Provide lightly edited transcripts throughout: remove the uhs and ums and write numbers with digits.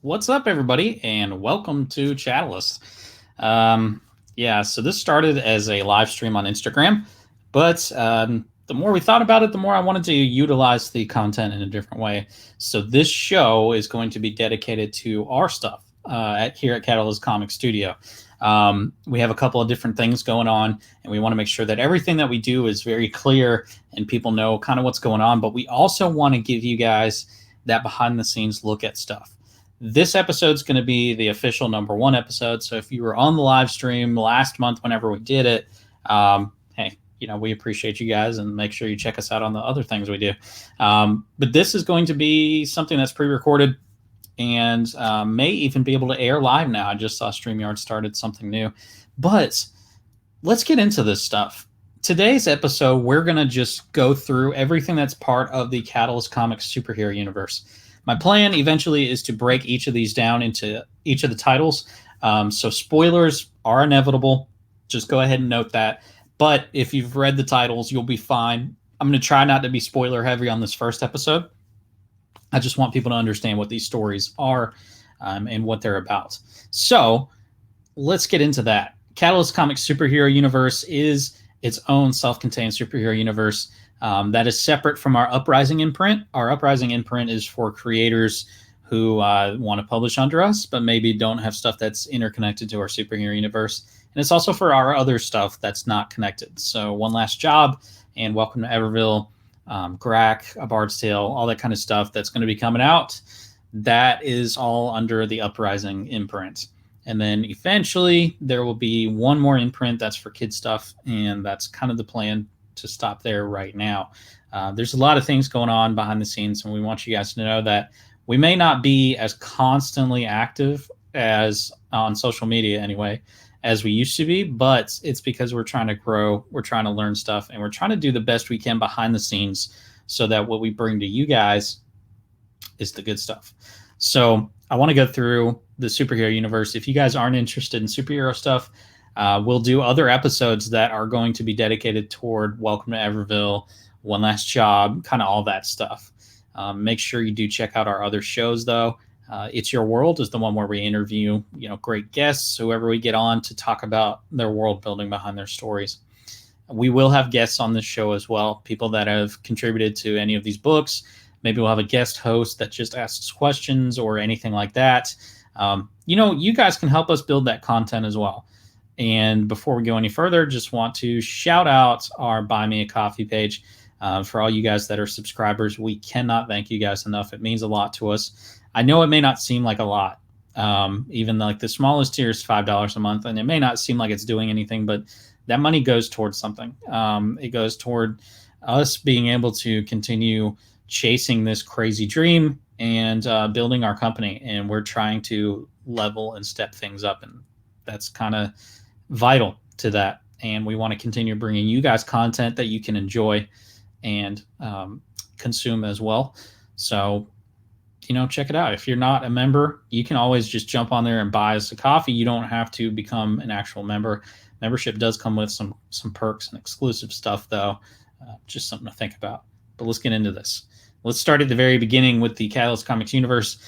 What's up, everybody, and welcome to Chatalyst. So this started as a live stream on Instagram, but the more we thought about it, the more I wanted to utilize the content in a different way. So this show is going to be dedicated to our stuff here at Catalyst Comic Studio. We have a couple of different things going on, and we want to make sure that everything that we do is very clear and people know kind of what's going on. But we also want to give you guys that behind-the-scenes look at stuff. This episode's going to be the official #1 episode. So if you were on the live stream last month, whenever we did it, hey, we appreciate you guys, and make sure you check us out on the other things we do. But this is going to be something that's pre-recorded and may even be able to air live now. I just saw StreamYard started something new. But let's get into this stuff. Today's episode, we're going to just go through everything that's part of the Catalyst Comics superhero universe. My plan eventually is to break each of these down into each of the titles. So spoilers are inevitable. Just go ahead and note that. But if you've read the titles, you'll be fine. I'm going to try not to be spoiler heavy on this first episode. I just want people to understand what these stories are and what they're about. So let's get into that. Catalyst Comics superhero universe is its own self-contained superhero universe. That is separate from our Uprising imprint. Our Uprising imprint is for creators who want to publish under us, but maybe don't have stuff that's interconnected to our superhero universe. And it's also for our other stuff that's not connected. So One Last Job and Welcome to Everville, Grack, A Bard's Tale, all that kind of stuff that's going to be coming out. That is all under the Uprising imprint. And then eventually there will be one more imprint that's for kid stuff, and that's kind of the plan to stop there right now. There's a lot of things going on behind the scenes, and we want you guys to know that we may not be as constantly active as on social media anyway as we used to be, but it's because we're trying to grow, we're trying to learn stuff, and we're trying to do the best we can behind the scenes so that what we bring to you guys is the good stuff. So I want to go through the superhero universe. If you guys aren't interested in superhero stuff, we'll do other episodes that are going to be dedicated toward Welcome to Everville, One Last Job, kind of all that stuff. Make sure you do check out our other shows, though. It's Your World is the one where we interview, great guests, whoever we get on to talk about their world building behind their stories. We will have guests on this show as well, people that have contributed to any of these books. Maybe we'll have a guest host that just asks questions or anything like that. You guys can help us build that content as well. And before we go any further, just want to shout out our Buy Me a Coffee page. For all you guys that are subscribers, we cannot thank you guys enough. It means a lot to us. I know it may not seem like a lot. Even like the smallest tier is $5 a month, and it may not seem like it's doing anything, but that money goes towards something. It goes toward us being able to continue chasing this crazy dream and building our company. And we're trying to level and step things up, and that's kind of vital to that. And we want to continue bringing you guys content that you can enjoy and consume as well. So, check it out. If you're not a member, you can always just jump on there and buy us a coffee. You don't have to become an actual member. Membership does come with some perks and exclusive stuff, though. Just something to think about. But let's get into this. Let's start at the very beginning with the Catalyst Comics universe.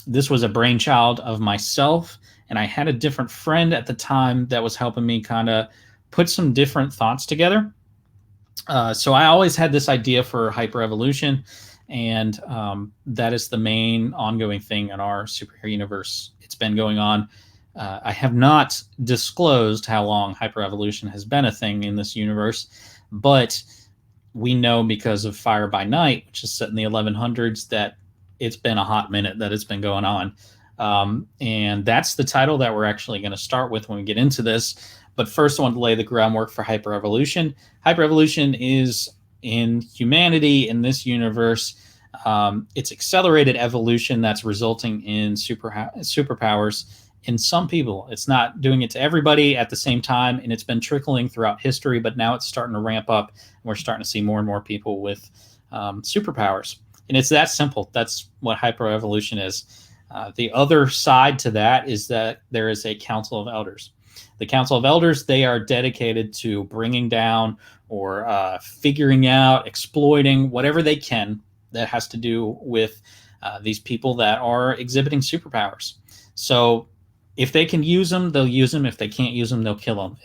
This was a brainchild of myself, and I had a different friend at the time that was helping me kind of put some different thoughts together. So I always had this idea for hyper-evolution, and that is the main ongoing thing in our superhero universe. It's been going on. I have not disclosed how long hyper-evolution has been a thing in this universe, but we know because of Fire by Night, which is set in the 1100s, that it's been a hot minute that it's been going on. And that's the title that we're actually going to start with when we get into this. But first, I want to lay the groundwork for hyper-evolution. Hyper-evolution is in humanity, in this universe. It's accelerated evolution that's resulting in superpowers in some people. It's not doing it to everybody at the same time, and it's been trickling throughout history, but now it's starting to ramp up, and we're starting to see more and more people with superpowers. And it's that simple. That's what hyper-evolution is. The other side to that is that there is a Council of Elders. The Council of Elders, they are dedicated to bringing down or figuring out, exploiting whatever they can that has to do with these people that are exhibiting superpowers. So if they can use them, they'll use them. If they can't use them, they'll kill them.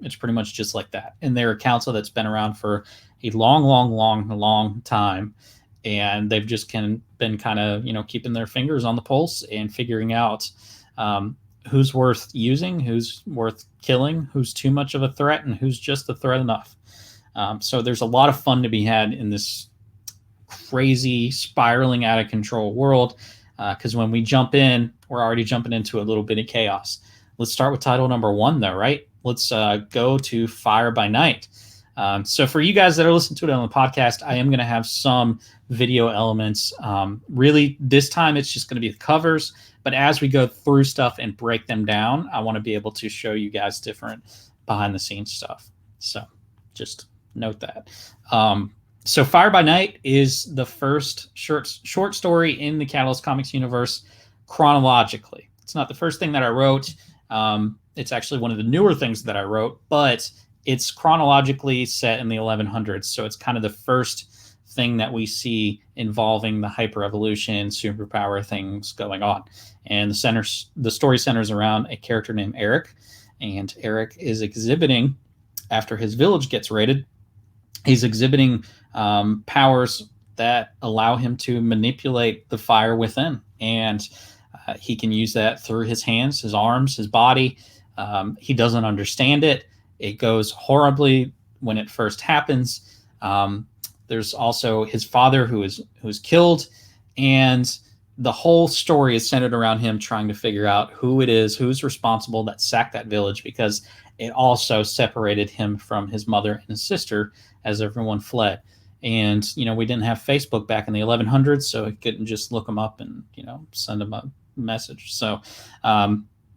It's pretty much just like that. And they're a council that's been around for a long time, and they've just been kind of keeping their fingers on the pulse and figuring out who's worth using, who's worth killing, who's too much of a threat, and who's just a threat enough. So there's a lot of fun to be had in this crazy, spiraling out of control world. Because when we jump in, we're already jumping into a little bit of chaos. Let's start with title number 1, though, right? Let's go to Fire by Night. So for you guys that are listening to it on the podcast, I am going to have some video elements. Really, this time it's just going to be the covers. But as we go through stuff and break them down, I want to be able to show you guys different behind-the-scenes stuff. So just note that. So Fire by Night is the first short story in the Chatalyst Comics universe chronologically. It's not the first thing that I wrote. It's actually one of the newer things that I wrote, but it's chronologically set in the 1100s. So it's kind of the first thing that we see involving the hyper-evolution, superpower things going on. And the story centers around a character named Eric. And Eric is exhibiting, after his village gets raided, he's exhibiting powers that allow him to manipulate the fire within. And he can use that through his hands, his arms, his body. He doesn't understand it. It goes horribly when it first happens. There's also his father who's killed. And the whole story is centered around him trying to figure out who it is, who's responsible that sacked that village, because it also separated him from his mother and his sister as everyone fled. And, we didn't have Facebook back in the 1100s, so he couldn't just look them up and, send them a message. So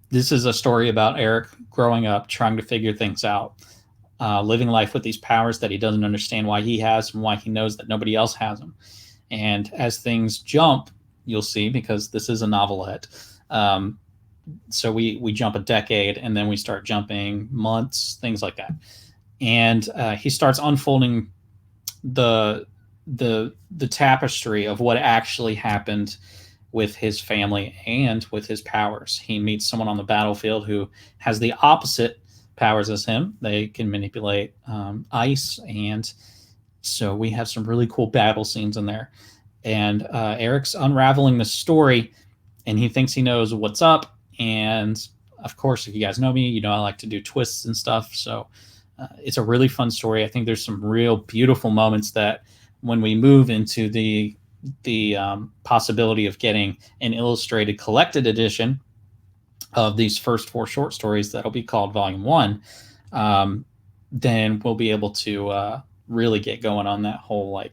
this is a story about Eric growing up, trying to figure things out, living life with these powers that he doesn't understand why he has and why he knows that nobody else has them. And as things jump, you'll see, because this is a novelette. So we jump a decade, and then we start jumping months, things like that. And he starts unfolding the tapestry of what actually happened with his family and with his powers. He meets someone on the battlefield who has the opposite powers as him. They can manipulate ice, and so we have some really cool battle scenes in there. And Eric's unraveling the story, and he thinks he knows what's up. And of course, if you guys know me, I like to do twists and stuff. So it's a really fun story. I think there's some real beautiful moments that when we move into the possibility of getting an illustrated collected edition of these first 4 short stories that'll be called Volume 1, then we'll be able to really get going on that whole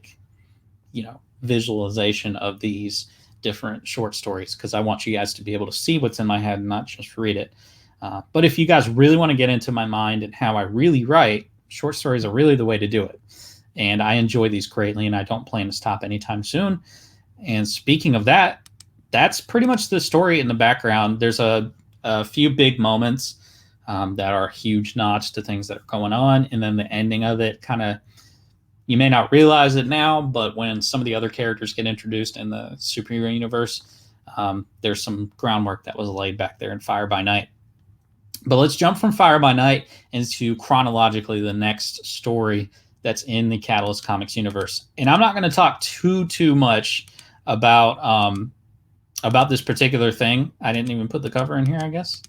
visualization of these different short stories, because I want you guys to be able to see what's in my head and not just read it. But if you guys really want to get into my mind and how I really write, short stories are really the way to do it. And I enjoy these greatly, and I don't plan to stop anytime soon. And speaking of that, that's pretty much the story in the background. There's a few big moments that are huge nods to things that are going on. And then the ending of it kind of, you may not realize it now, but when some of the other characters get introduced in the superhero universe, there's some groundwork that was laid back there in Fire by Night. But let's jump from Fire by Night into chronologically the next story that's in the Chatalyst Comics universe. And I'm not going to talk too much about this particular thing. I didn't even put the cover in here, I guess,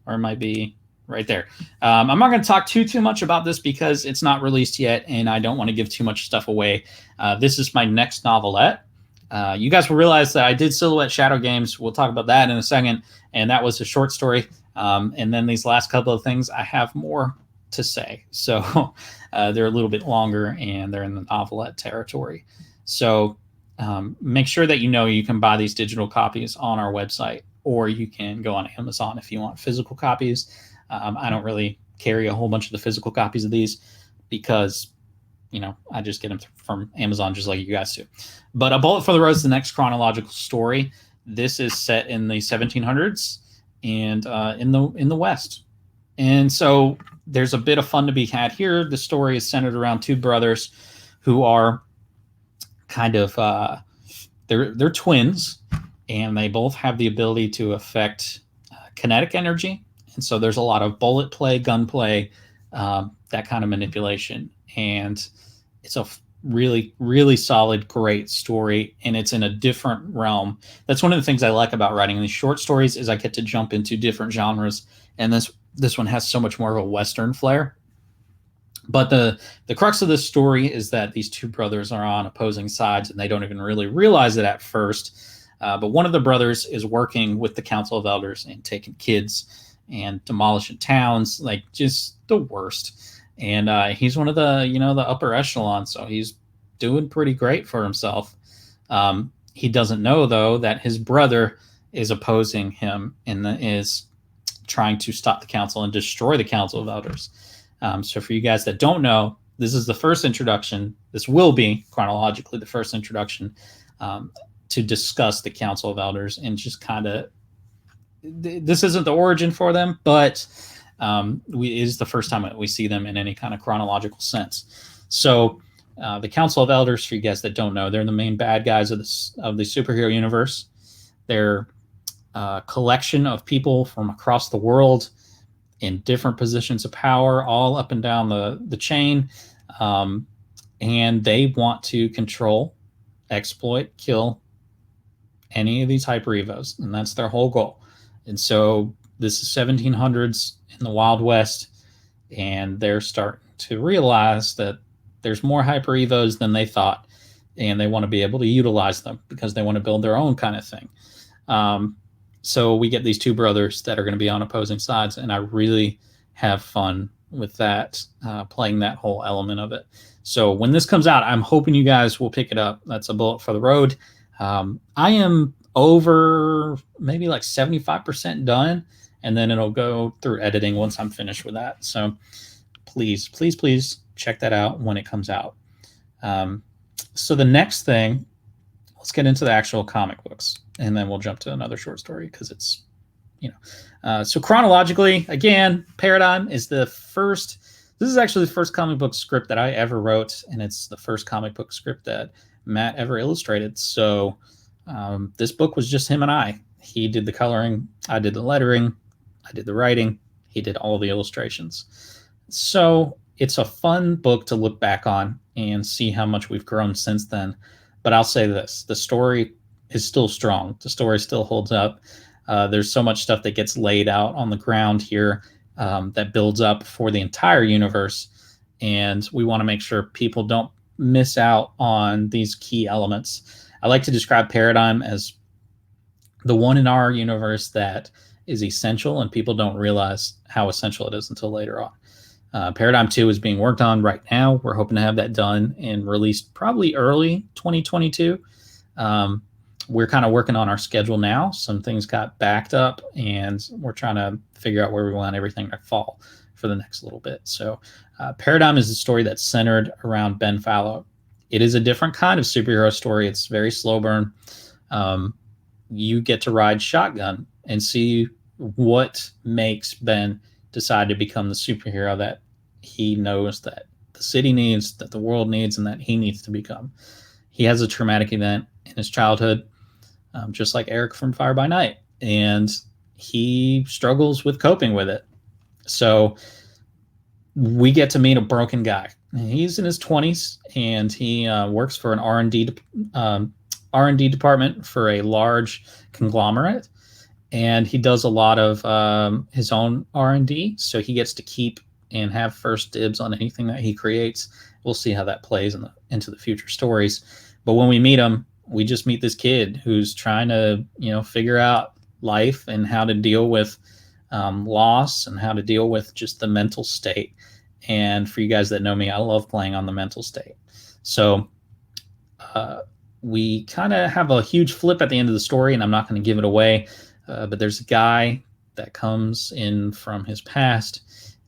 or it might be right there. I'm not going to talk too much about this because it's not released yet, and I don't want to give too much stuff away. This is my next novelette. You guys will realize that I did Silhouette Shadow Games. We'll talk about that in a second, and that was a short story. And then these last couple of things, I have more to say. So they're a little bit longer, and they're in the novelette territory. So make sure that you can buy these digital copies on our website, or you can go on Amazon if you want physical copies. I don't really carry a whole bunch of the physical copies of these because, I just get them from Amazon just like you guys do. But A Bullet for the Road is the next chronological story. This is set in the 1700s and in the West. And so there's a bit of fun to be had here. The story is centered around 2 brothers who are kind of they're twins, and they both have the ability to affect kinetic energy. And so there's a lot of bullet play, gun play, that kind of manipulation. And it's a really, really solid, great story, and it's in a different realm. That's one of the things I like about writing these short stories is I get to jump into different genres, and this one has so much more of a Western flair. But the crux of this story is that these two brothers are on opposing sides, and they don't even really realize it at first. But one of the brothers is working with the Council of Elders and taking kids and demolishing towns, like just the worst. And he's one of the the upper echelon, so he's doing pretty great for himself. He doesn't know though that his brother is opposing him and is trying to stop the council and destroy the Council of Elders. So for you guys that don't know, this is the first introduction. This will be chronologically the first introduction to discuss the Council of Elders, and just kind of, this isn't the origin for them, but it is the first time that we see them in any kind of chronological sense. So the Council of Elders, for you guys that don't know, they're the main bad guys of the superhero universe. They're a collection of people from across the world in different positions of power, all up and down the chain. And they want to control, exploit, kill any of these hyper evos, and that's their whole goal. And so this is 1700s in the Wild West, and they're starting to realize that there's more hyper evos than they thought, and they want to be able to utilize them because they want to build their own kind of thing. So we get these two brothers that are going to be on opposing sides, and I really have fun with that, playing that whole element of it. So when this comes out, I'm hoping you guys will pick it up. That's a bullet for the road. I am over maybe like 75% done, and then it'll go through editing once I'm finished with that. So please, please, please check that out when it comes out. So the next thing, let's get into the actual comic books, and then we'll jump to another short story because it's, so chronologically, again, Paradigm is the first. This is actually the first comic book script that I ever wrote, and it's the first comic book script that Matt ever illustrated. So this book was just him and I. He did the coloring, I did the lettering, I did the writing, he did all the illustrations. So it's a fun book to look back on and see how much we've grown since then. But I'll say this, the story is still strong. The story still holds up. There's so much stuff that gets laid out on the ground here that builds up for the entire universe. And we want to make sure people don't miss out on these key elements. I like to describe Paradigm as the one in our universe that is essential, and people don't realize how essential it is until later on. Paradigm 2 is being worked on right now. We're hoping to have that done and released probably early 2022. We're kind of working on our schedule now. Some things got backed up, and we're trying to figure out where we want everything to fall for the next little bit. So Paradigm is a story that's centered around Ben Fallow. It is a different kind of superhero story. It's very slow burn. You get to ride shotgun and see what makes Ben decide to become the superhero that he knows that the city needs, that the world needs, and that he needs to become. He has a traumatic event in his childhood, just like Eric from Fire by Night, and he struggles with coping with it. So we get to meet a broken guy. He's in his 20s, and he works for an R&D department for a large conglomerate, and he does a lot of his own R&D, so he gets to keep and have first dibs on anything that he creates. We'll see how that plays into the future stories. But when we meet him, we just meet this kid who's trying to, figure out life and how to deal with loss and how to deal with just the mental state. And for you guys that know me, I love playing on the mental state. So we kind of have a huge flip at the end of the story, and I'm not going to give it away. But there's a guy that comes in from his past,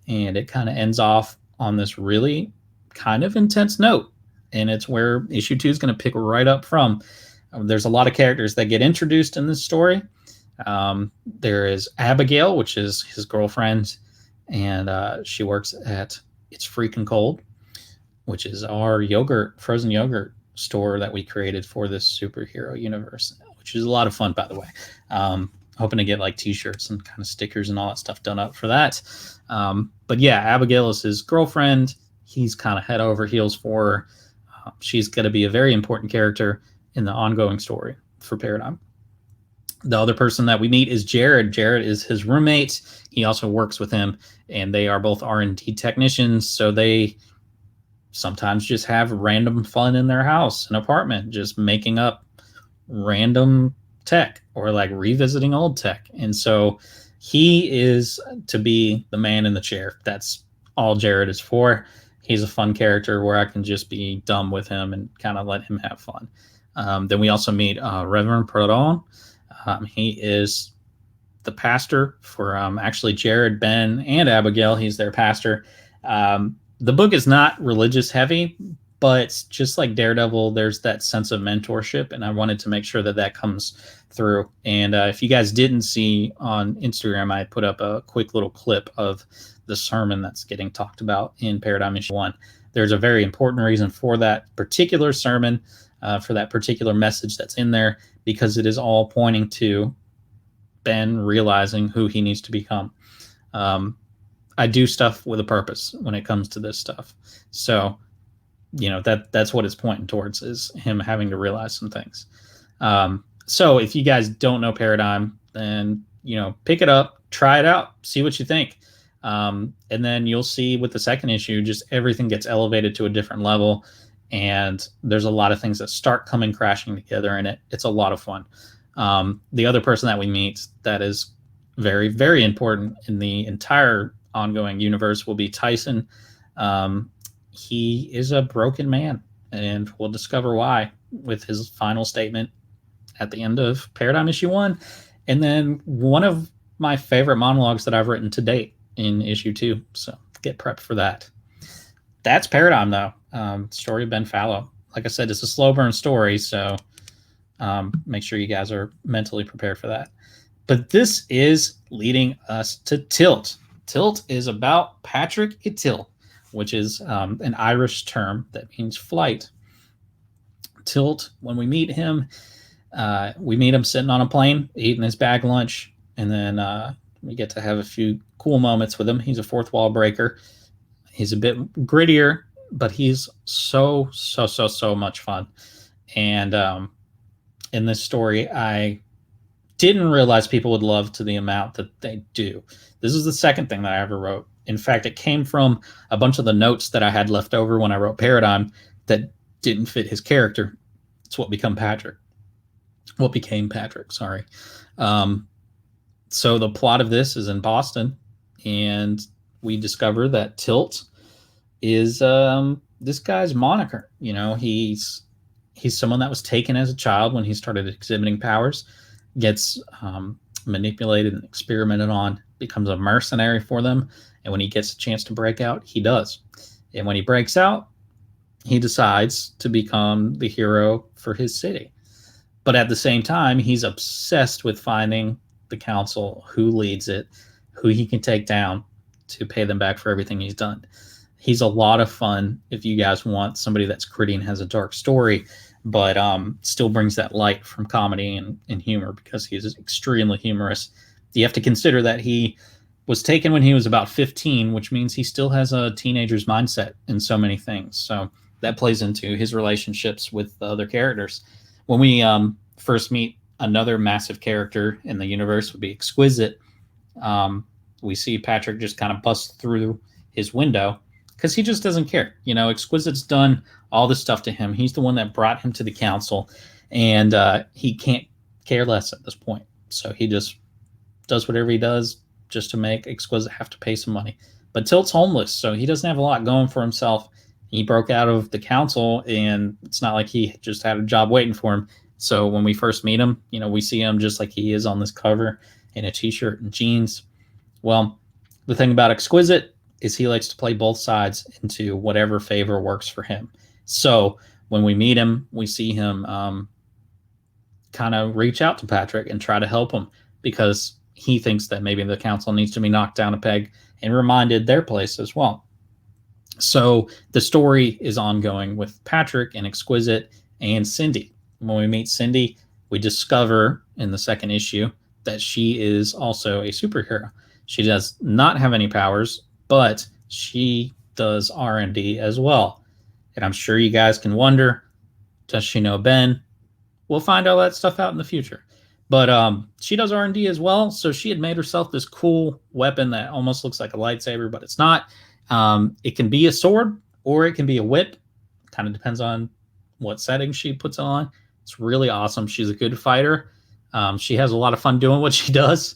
and it kind of ends off on this really kind of intense note. And it's where issue 2 is going to pick right up from. There's a lot of characters that get introduced in this story. There is Abigail, which is his girlfriend, and she works at It's Freaking Cold, which is our frozen yogurt store that we created for this superhero universe, which is a lot of fun, by the way. Hoping to get like t-shirts and kind of stickers and all that stuff done up for that. But yeah, Abigail is his girlfriend. He's kind of head over heels for her. She's going to be a very important character in the ongoing story for Paradigm. The other person that we meet is Jared. Jared is his roommate. He also works with him, and they are both R&D technicians, so they sometimes just have random fun in their house, an apartment, just making up random tech or like revisiting old tech. And so he is to be the man in the chair. That's all Jared is for. He's a fun character where I can just be dumb with him and kind of let him have fun. Then we also meet Reverend Prodon. He is the pastor for actually Jared, Ben, and Abigail. He's their pastor. The book is not religious heavy, but just like Daredevil, there's that sense of mentorship, and I wanted to make sure that that comes through. And if you guys didn't see on Instagram, I put up a quick little clip of the sermon that's getting talked about in Paradigm Issue 1. There's a very important reason for that particular sermon, for that particular message that's in there, because it is all pointing to Ben realizing who he needs to become. I do stuff with a purpose when it comes to this stuff. So, you know, that's what it's pointing towards, is him having to realize some things. So if you guys don't know Paradigm, then, you know, pick it up, try it out, see what you think. And then you'll see with the second issue, just everything gets elevated to a different level. And there's a lot of things that start coming crashing together, and it's a lot of fun. The other person that we meet that is very, very important in the entire ongoing universe will be Tyson. He is a broken man, and we'll discover why with his final statement at the end of Paradigm Issue 1. And then one of my favorite monologues that I've written to date in Issue 2. So get prepped for that. That's Paradigm, though. Story of Ben Fallow. Like I said, it's a slow burn story, so make sure you guys are mentally prepared for that. But this is leading us to Tilt. Tilt is about Patrick Itil, which is an Irish term that means flight. Tilt, when we meet him sitting on a plane, eating his bag lunch, and then we get to have a few cool moments with him. He's a fourth wall breaker. He's a bit grittier, but he's so much fun. And in this story, I didn't realize people would love to the amount that they do. This is the second thing that I ever wrote. In fact, it came from a bunch of the notes that I had left over when I wrote Paradigm that didn't fit his character. It's what became Patrick. Sorry. So the plot of this is in Boston, and we discover that Tilt is this guy's moniker. You know, he's someone that was taken as a child when he started exhibiting powers, gets manipulated and experimented on, becomes a mercenary for them, and when he gets a chance to break out, he does. And when he breaks out, he decides to become the hero for his city. But at the same time, he's obsessed with finding the council, who leads it, who he can take down to pay them back for everything he's done. He's a lot of fun if you guys want somebody that's gritty and has a dark story, but still brings that light from comedy and humor, because he's extremely humorous. You have to consider that he was taken when he was about 15, which means he still has a teenager's mindset in so many things. So that plays into his relationships with the other characters. When we first meet another massive character in the universe would be Exquisite. We see Patrick just kind of bust through his window because he just doesn't care. You know, Exquisite's done all this stuff to him. He's the one that brought him to the council, and he can't care less at this point. So he just does whatever he does just to make Exquisite have to pay some money. But Tilt's homeless, so he doesn't have a lot going for himself. He broke out of the council, and it's not like he just had a job waiting for him. So when we first meet him, you know, we see him just like he is on this cover in a t-shirt and jeans. Well, the thing about Exquisite is he likes to play both sides into whatever favor works for him. So when we meet him, we see him kind of reach out to Patrick and try to help him, because he thinks that maybe the council needs to be knocked down a peg and reminded their place as well. So the story is ongoing with Patrick and Exquisite and Cindy. When we meet Cindy, we discover in the second issue that she is also a superhero. She does not have any powers, but she does R&D as well. And I'm sure you guys can wonder, does she know Ben? We'll find all that stuff out in the future. But she does R&D as well, so she had made herself this cool weapon that almost looks like a lightsaber, but it's not. It can be a sword or it can be a whip. Kind of depends on what setting she puts on. It's really awesome. She's a good fighter. She has a lot of fun doing what she does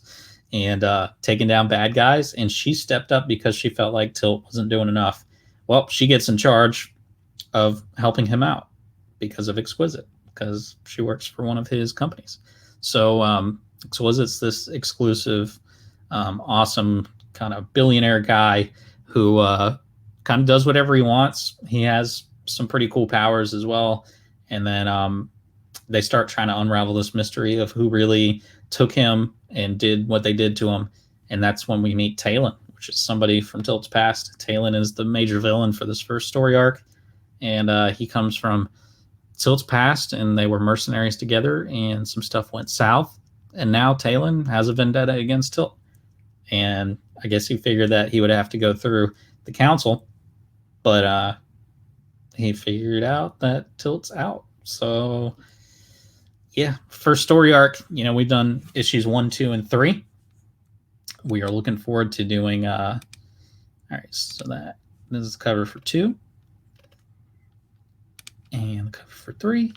and taking down bad guys. And she stepped up because she felt like Tilt wasn't doing enough. Well, she gets in charge of helping him out because of Exquisite, because she works for one of his companies. So Exquisite's this exclusive, awesome kind of billionaire guy who kind of does whatever he wants. He has some pretty cool powers as well. And then they start trying to unravel this mystery of who really took him and did what they did to him. And that's when we meet Talon, which is somebody from Tilt's past. Talon is the major villain for this first story arc. And he comes from Tilt's past, and they were mercenaries together, and some stuff went south. And now Talon has a vendetta against Tilt. And I guess he figured that he would have to go through the council, but he figured out that Tilt's out. So, yeah, first story arc, we've done issues 1, 2, and 3. We are looking forward to doing, all right, so this is the cover for 2. And the cover for 3.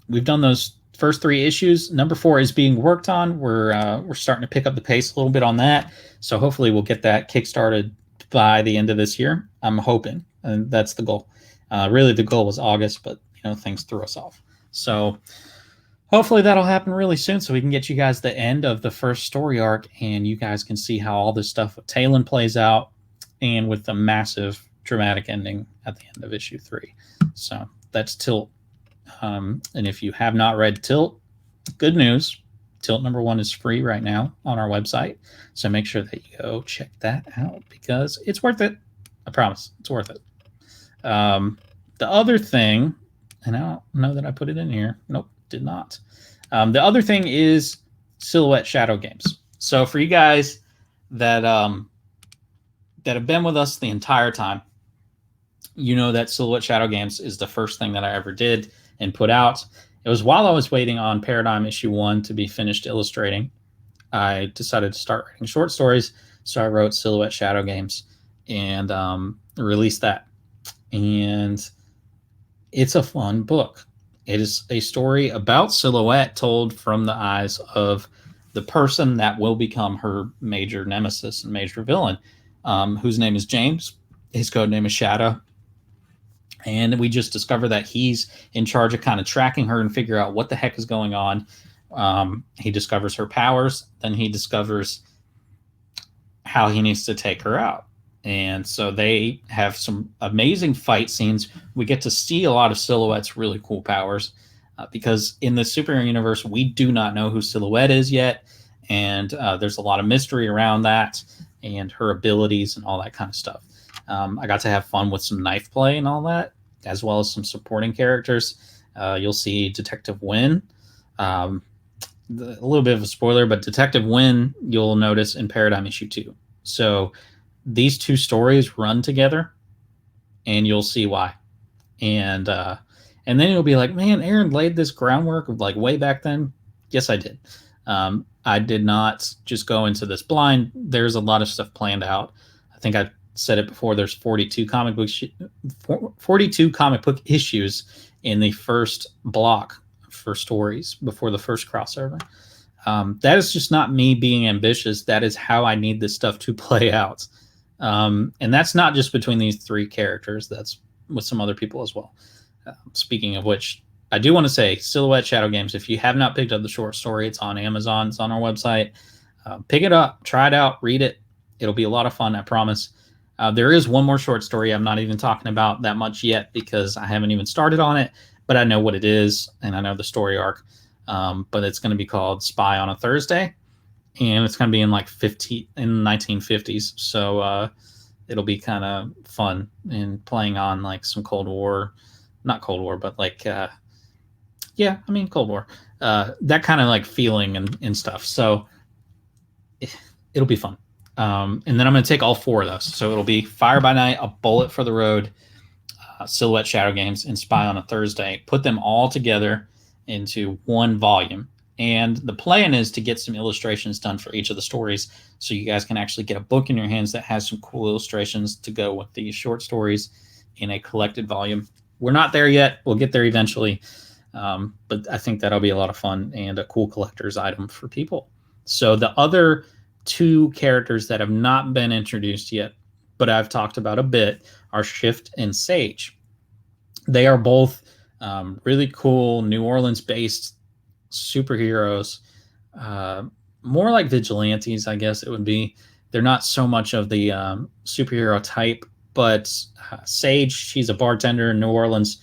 We've done those first 3 issues. Number 4 is being worked on. We're starting to pick up the pace a little bit on that. So hopefully we'll get that kickstarted by the end of this year. I'm hoping, and that's the goal. Really, the goal was August, but things threw us off. So hopefully that'll happen really soon, so we can get you guys the end of the first story arc, and you guys can see how all this stuff with Talon plays out, and with the massive dramatic ending at the end of issue 3. So that's Tilt. And if you have not read Tilt, good news. Tilt number 1 is free right now on our website. So make sure that you go check that out because it's worth it. I promise. It's worth it. The other thing, and I don't know that I put it in here. Nope, did not. The other thing is Silhouette Shadow Games. So for you guys that have been with us the entire time, you know that Silhouette Shadow Games is the first thing that I ever did and put out. It was while I was waiting on Paradigm issue 1 to be finished illustrating. I decided to start writing short stories, so I wrote Silhouette Shadow Games and released that. And it's a fun book. It is a story about Silhouette told from the eyes of the person that will become her major nemesis and major villain, whose name is James. His code name is Shadow. And we just discover that he's in charge of kind of tracking her and figure out what the heck is going on. He discovers her powers. Then he discovers how he needs to take her out. And so they have some amazing fight scenes. We get to see a lot of Silhouette's really cool powers because in the superhero universe, we do not know who Silhouette is yet. And there's a lot of mystery around that and her abilities and all that kind of stuff. I got to have fun with some knife play and all that, as well as some supporting characters. You'll see Detective Wynn. A little bit of a spoiler, but Detective Wynn, you'll notice in Paradigm issue 2. So these 2 stories run together, and you'll see why. And then you'll be like, man, Aaron laid this groundwork of like way back then. Yes, I did. I did not just go into this blind. There's a lot of stuff planned out. I think I said it before. There's 42 comic book issues in the first block for stories before the first crossover. That is just not me being ambitious. That is how I need this stuff to play out. And that's not just between these 3 characters. That's with some other people as well. Speaking of which, I do want to say Silhouette Shadow Games. If you have not picked up the short story, it's on Amazon. It's on our website. Pick it up, try it out, read it. It'll be a lot of fun, I promise. There is one more short story I'm not even talking about that much yet because I haven't even started on it, but I know what it is and I know the story arc. But it's going to be called Spy on a Thursday, and it's going to be in like 1950s. So it'll be kind of fun and playing on like some Cold War not Cold War, but like yeah, I mean Cold War, that kind of like feeling and stuff. So it'll be fun. And then I'm going to take all 4 of those. So it'll be Fire by Night, A Bullet for the Road, Silhouette Shadow Games, and Spy on a Thursday. Put them all together into one volume. And the plan is to get some illustrations done for each of the stories so you guys can actually get a book in your hands that has some cool illustrations to go with these short stories in a collected volume. We're not there yet. We'll get there eventually. But I think that'll be a lot of fun and a cool collector's item for people. So the other 2 characters that have not been introduced yet, but I've talked about a bit, are Shift and Sage. They are both really cool New Orleans-based superheroes, more like vigilantes, I guess it would be. They're not so much of the superhero type, but Sage, she's a bartender in New Orleans.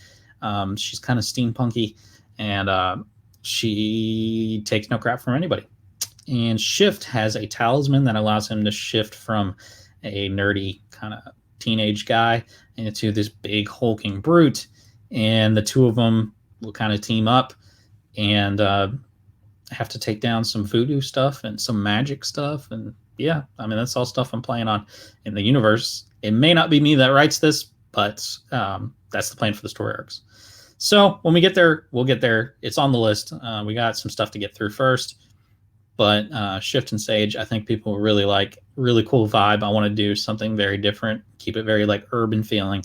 She's kind of steampunky, and she takes no crap from anybody. And Shift has a talisman that allows him to shift from a nerdy kind of teenage guy into this big hulking brute. And the 2 of them will kind of team up and have to take down some voodoo stuff and some magic stuff. And yeah, I mean, that's all stuff I'm playing on in the universe. It may not be me that writes this, but that's the plan for the story arcs. So when we get there, we'll get there. It's on the list. We got some stuff to get through first. But Shift and Sage, I think people really like. Really cool vibe. I want to do something very different, keep it very like urban feeling.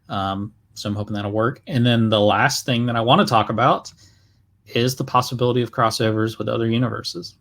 So I'm hoping that'll work. And then the last thing that I want to talk about is the possibility of crossovers with other universes.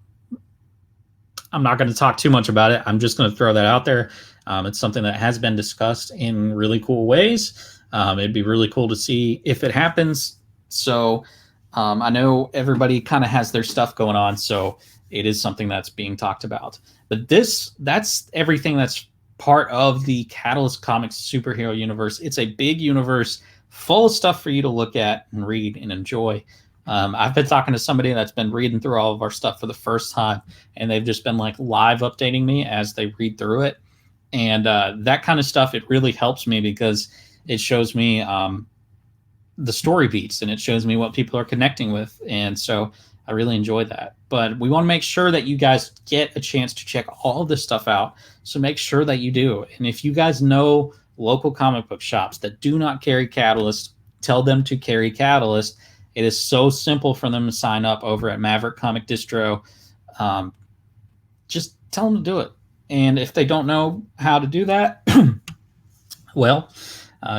I'm not going to talk too much about it. I'm just going to throw that out there. It's something that has been discussed in really cool ways. It'd be really cool to see if it happens. So I know everybody kind of has their stuff going on, so it is something that's being talked about. But that's everything that's part of the Chatalyst Comics superhero universe. It's a big universe full of stuff for you to look at and read and enjoy. I've been talking to somebody that's been reading through all of our stuff for the first time, and they've just been like live updating me as they read through it. And that kind of stuff, it really helps me because it shows me the story beats and it shows me what people are connecting with. And so I really enjoy that. But we want to make sure that you guys get a chance to check all of this stuff out. So make sure that you do. And if you guys know local comic book shops that do not carry Chatalyst, tell them to carry Chatalyst. It is so simple for them to sign up over at Maverick Comic Distro. Just tell them to do it. And if they don't know how to do that, well,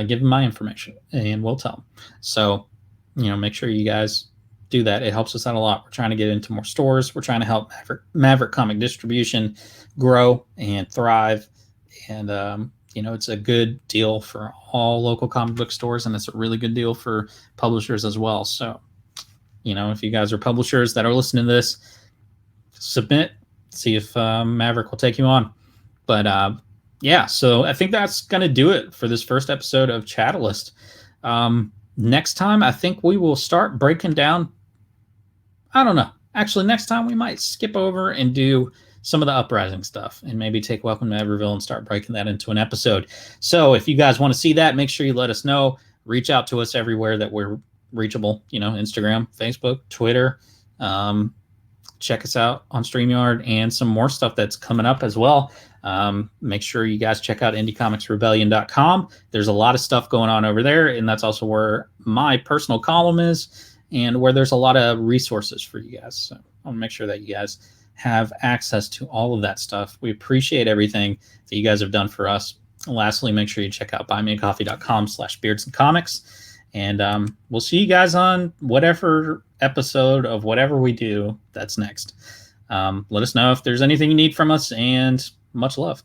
give them my information and we'll tell them. So, make sure you guys do that. It helps us out a lot. We're trying to get into more stores. We're trying to help Maverick Comic Distribution grow and thrive. And, it's a good deal for all local comic book stores, and it's a really good deal for publishers as well. So, if you guys are publishers that are listening to this, submit, see if Maverick will take you on. But, so I think that's going to do it for this first episode of Chatalyst. Next time, I think we will start breaking down. I don't know. Actually, next time we might skip over and do some of the Uprising stuff and maybe take Welcome to Everville and start breaking that into an episode. So if you guys want to see that, make sure you let us know. Reach out to us everywhere that we're reachable, Instagram, Facebook, Twitter. Check us out on StreamYard and some more stuff that's coming up as well. Make sure you guys check out IndieComicsRebellion.com. There's a lot of stuff going on over there, and that's also where my personal column is and where there's a lot of resources for you guys. So I want to make sure that you guys have access to all of that stuff. We appreciate everything that you guys have done for us. And lastly, make sure you check out buymeacoffee.com/beardsandcomics. And we'll see you guys on whatever episode of whatever we do that's next. Let us know if there's anything you need from us, and much love.